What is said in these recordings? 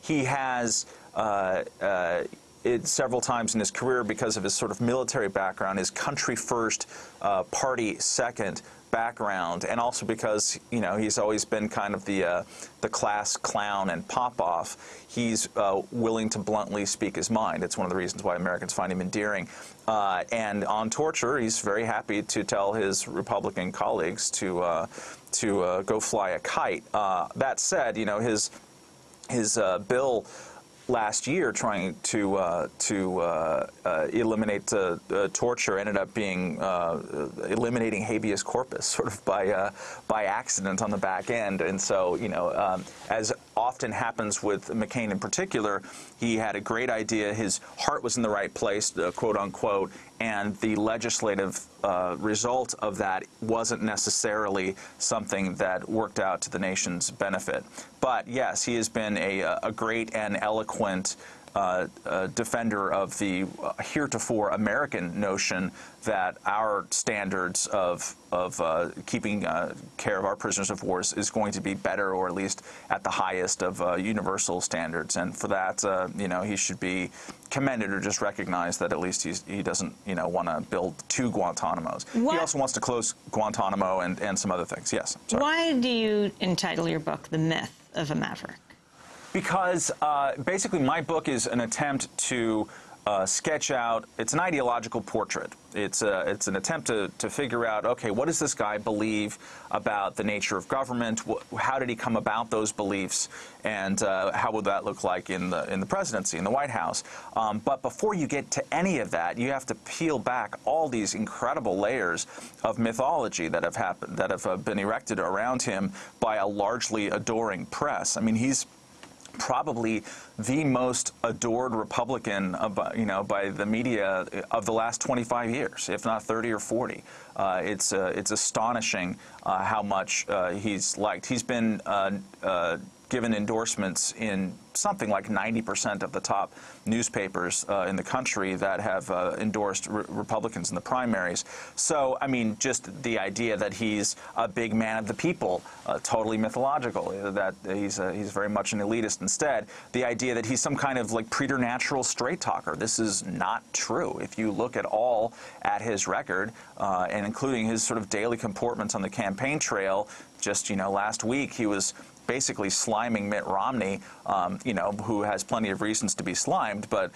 he has several times in his career, because of his sort of military background, his country first, party second background, and also because, you know, he's always been kind of the class clown and pop-off. He's willing to bluntly speak his mind. It's one of the reasons why Americans find him endearing. And on torture, he's very happy to tell his Republican colleagues to go fly a kite. That said, you know, his bill last year trying to eliminate torture ended up being eliminating habeas corpus, sort of by accident on the back end. And so, you know, as often happens with McCain in particular, he had a great idea. His heart was in the right place, quote unquote, and the legislative result of that wasn't necessarily something that worked out to the nation's benefit. But yes, he has been a great and eloquent defender of the heretofore American notion that our standards of keeping care of our prisoners of war is going to be better, or at least at the highest of universal standards. And for that, you know, he should be commended, or just recognize that at least he doesn't, you know, want to build two Guantanamos. He also wants to close Guantanamo and some other things. Yes. Sorry. Why do you entitle your book "The Myth of a Maverick"? Because basically my book is an attempt to sketch out, it's an ideological portrait. It's an attempt to figure out, okay, what does this guy believe about the nature of government? How did he come about those beliefs? And how would that look like in the presidency, in the White House? But before you get to any of that, you have to peel back all these incredible layers of mythology that have happened, that have been erected around him by a largely adoring press. I mean, he's probably the most adored Republican, you know, by the media of the last 25 years, if not 30 or 40. It's astonishing how much he's liked. He's been given endorsements in something like 90% of the top newspapers in the country that have endorsed Republicans in the primaries. So, I mean, just the idea that he's a big man of the people, totally mythological, that he's very much an elitist instead. The idea that he's some kind of like preternatural straight talker. This is not true. If you look at his record, and including his sort of daily comportments on the campaign trail, just, you know, last week he was basically sliming Mitt Romney, you know, who has plenty of reasons to be slimed, but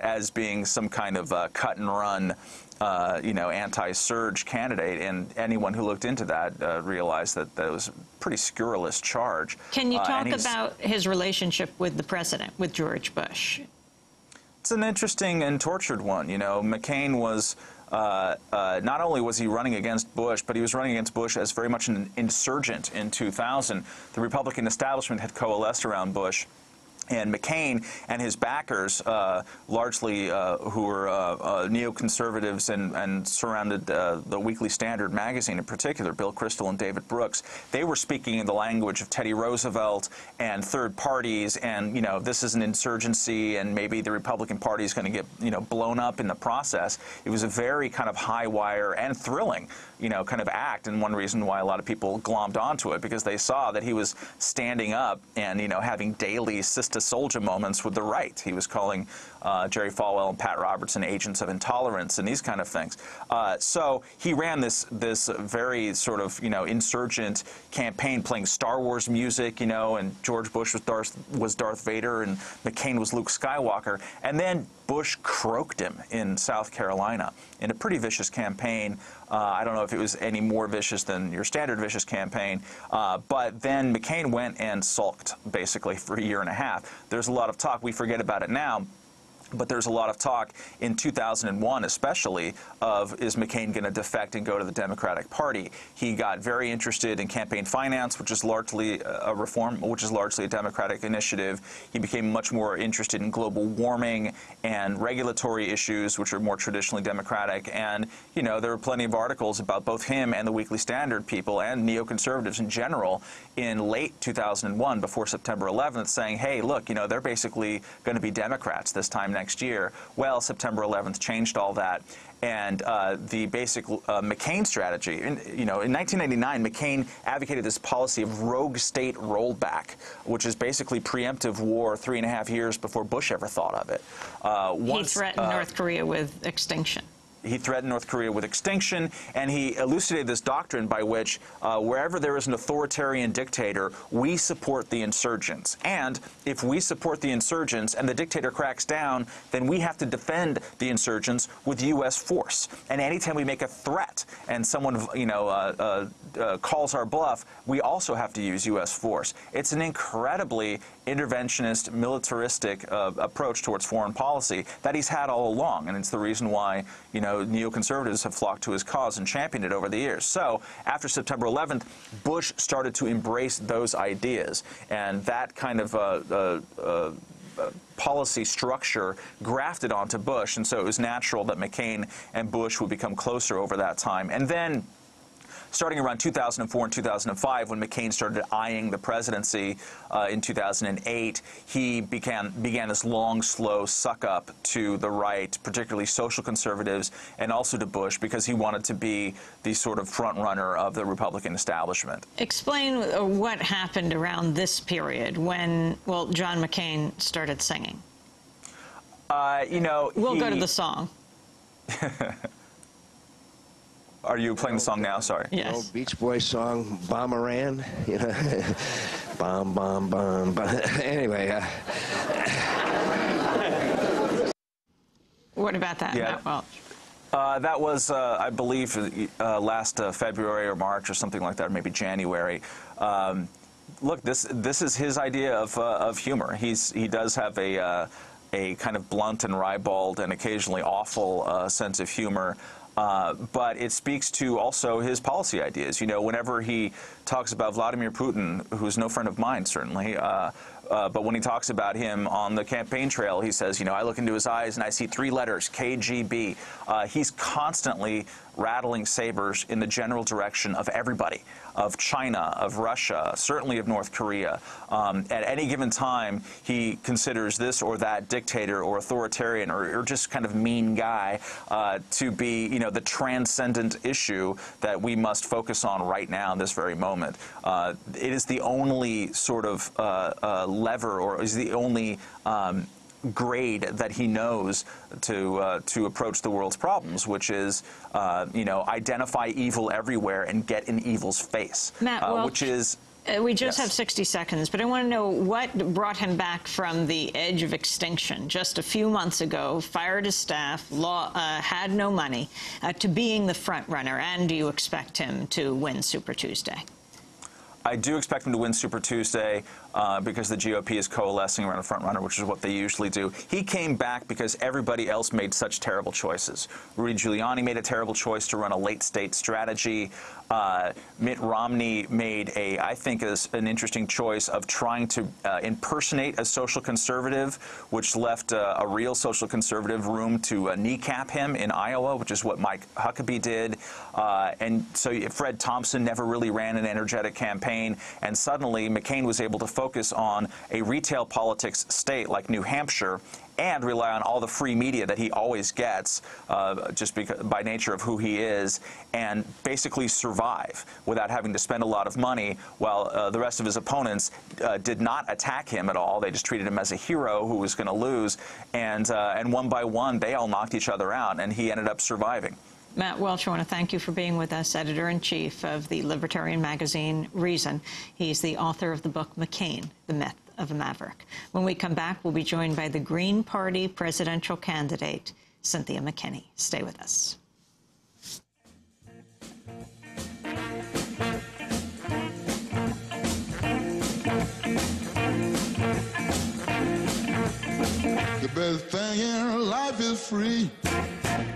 as being some kind of cut and run, you know, anti-surge candidate. And anyone who looked into that realized that that was a pretty scurrilous charge. Can you talk about his relationship with the president, with George Bush? It's an interesting and tortured one. You know, McCain was not only was he running against Bush, but he was running against Bush as very much an insurgent in 2000. The Republican establishment had coalesced around Bush. And McCain and his backers, largely who were neoconservatives and surrounded the Weekly Standard magazine in particular, Bill Kristol and David Brooks, they were speaking in the language of Teddy Roosevelt and third parties, and, you know, this is an insurgency and maybe the Republican Party is going to get, you know, blown up in the process. It was a very kind of high wire and thrilling, you know, kind of act, and one reason why a lot of people glommed onto it, because they saw that he was standing up and, you know, having daily Sister Soldier moments with the right. He was calling Jerry Falwell and Pat Robertson agents of intolerance and these kind of things. So he ran this very sort of, you know, insurgent campaign, playing Star Wars music, you know, and George Bush was Darth Vader and McCain was Luke Skywalker. And then Bush croaked him in South Carolina in a pretty vicious campaign. I don't know if it was any more vicious than your standard vicious campaign, but then McCain went and sulked basically for a year and a half. There's a lot of talk, we forget about it now, but there's a lot of talk in 2001 especially of, is McCain going to defect and go to the Democratic Party? He got very interested in campaign finance, which is largely a reform, which is largely a Democratic initiative. He became much more interested in global warming and regulatory issues, which are more traditionally Democratic. And, you know, there were plenty of articles about both him and the Weekly Standard people and neoconservatives in general in late 2001, before September 11th, saying, hey, look, you know, they're basically going to be Democrats this time next year. Well, September 11th changed all that. And the basic McCain strategy, in 1999, McCain advocated this policy of rogue state rollback, which is basically preemptive war 3.5 years before Bush ever thought of it. He threatened North Korea with extinction. He threatened North Korea with extinction, and he elucidated this doctrine by which wherever there is an authoritarian dictator, we support the insurgents. And if we support the insurgents and the dictator cracks down, then we have to defend the insurgents with U.S. force. And anytime we make a threat and someone, calls our bluff, we also have to use U.S. force. It's an incredibly interventionist, militaristic approach towards foreign policy that he's had all along, and it's the reason why, neoconservatives have flocked to his cause and championed it over the years. So after September 11th, Bush started to embrace those ideas, and that kind of policy structure grafted onto Bush, and so it was natural that McCain and Bush would become closer over that time. And then, starting around 2004 and 2005, when McCain started eyeing the presidency in 2008, he began this long, slow suck-up to the right, particularly social conservatives, and also to Bush, because he wanted to be the sort of front-runner of the Republican establishment. Explain what happened around this period when, well, John McCain started singing. We'll go to the song. Are you playing the song now? Sorry. Yes. Old Beach Boys song, Bomberan. Bomb, bomb, bomb, bomb. Anyway. What about that, yeah. Matt Welch? That was, I believe, last February or March or something like that, or maybe January. Look, this is his idea of humor. He does have a kind of blunt and ribald and occasionally awful sense of humor. But it speaks to also his policy ideas. Whenever he talks about Vladimir Putin, who's no friend of mine, certainly, but when he talks about him on the campaign trail, he says, I look into his eyes and I see 3 letters, KGB. He's constantly rattling sabers in the general direction of everybody, of China, of Russia, certainly of North Korea. At any given time, he considers this or that dictator or authoritarian or just kind of mean guy to be, the transcendent issue that we must focus on right now in this very moment. It is the only sort of lever, or is the only grade that he knows to approach the world's problems, which is, identify evil everywhere and get in evil's face. Matt Welch, which is... we just yes. have 60 seconds, but I want to know what brought him back from the edge of extinction just a few months ago, fired his staff, had no money, to being the front runner, and do you expect him to win Super Tuesday? I do expect him to win Super Tuesday because the GOP is coalescing around a front runner, which is what they usually do. He came back because everybody else made such terrible choices. Rudy Giuliani made a terrible choice to run a late-state strategy. Mitt Romney made I think, an interesting choice of trying to impersonate a social conservative, which left a real social conservative room to kneecap him in Iowa, which is what Mike Huckabee did. And so Fred Thompson never really ran an energetic campaign, and suddenly McCain was able to focus on a retail politics state like New Hampshire and rely on all the free media that he always gets just because, by nature of who he is, and basically survive without having to spend a lot of money, while the rest of his opponents did not attack him at all. They just treated him as a hero who was going to lose, and one by one they all knocked each other out, and he ended up surviving. Matt Welch, I want to thank you for being with us, editor-in-chief of the libertarian magazine Reason. He's the author of the book McCain, The Myth of a Maverick. When we come back, we'll be joined by the Green Party presidential candidate, Cynthia McKinney. Stay with us. The best thing in life is free.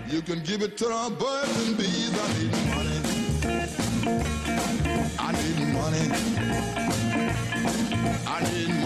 You can give it to the birds and bees. I need money. I need money. I need money.